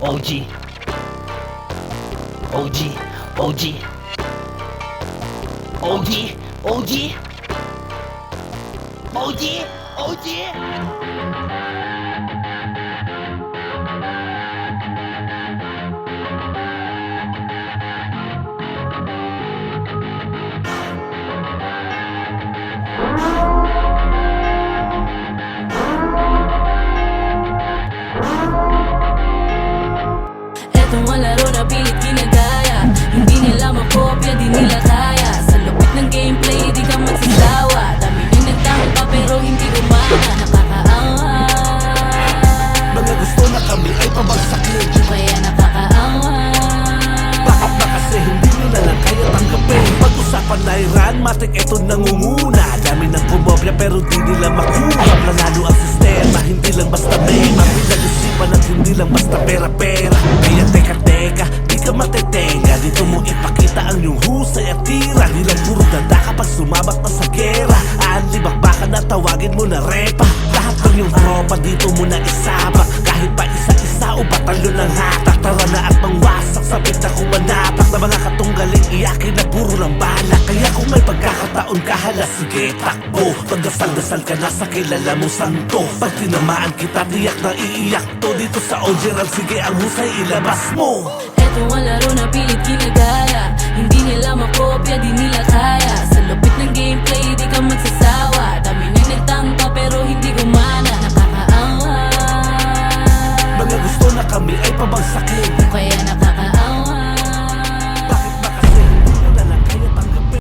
OG, OG, OG, OG, OG, OG, OG. Etong mga laro na pilit ginagaya, hindi nila makopya, di nila kaya. Sa lupit ng gameplay, di ka magsasawa. Dami nang nagtangka pero hindi gumana. Nakakaawa, Mga gusto na kami ay pabagsakin. kaya nakakaawa. Bakit ba kasi hindi nyo na lang kaya tanggapin? Pag-usapan na Iran, matik eto nangunguna. Dami ng kumobya pero di nila makuha. Nanalo ang sistema, hindi lang basta mema. Pinag-isipan at hindi lang basta pera-pera. Kaya teka, di ka matetenga. Dito mo ipakita ang iyong husay at tira. Di lang puro dada kapag sumabak na sa gera. Aanlibak baka na tawagin mo na repa. Lahat ng iyong tropa dito mo na isabak. Kahit pa isa-isa o batalyon ng hatak. Tara na at mangwasak sa na kumanapak. Na mga katunggaling iyakin na puro lang balak. Kaya kung may pagkakataon ka hala, sige takbo. Pagdasal-dasal ka na sa kilala mo santo. Pag tinamaan kita tiyak na iiyak to. Dito sa Ogeral sige ang husay ilabas mo. Etong mga laro na pilit ginagaya, hindi nila makopya, di nila kaya.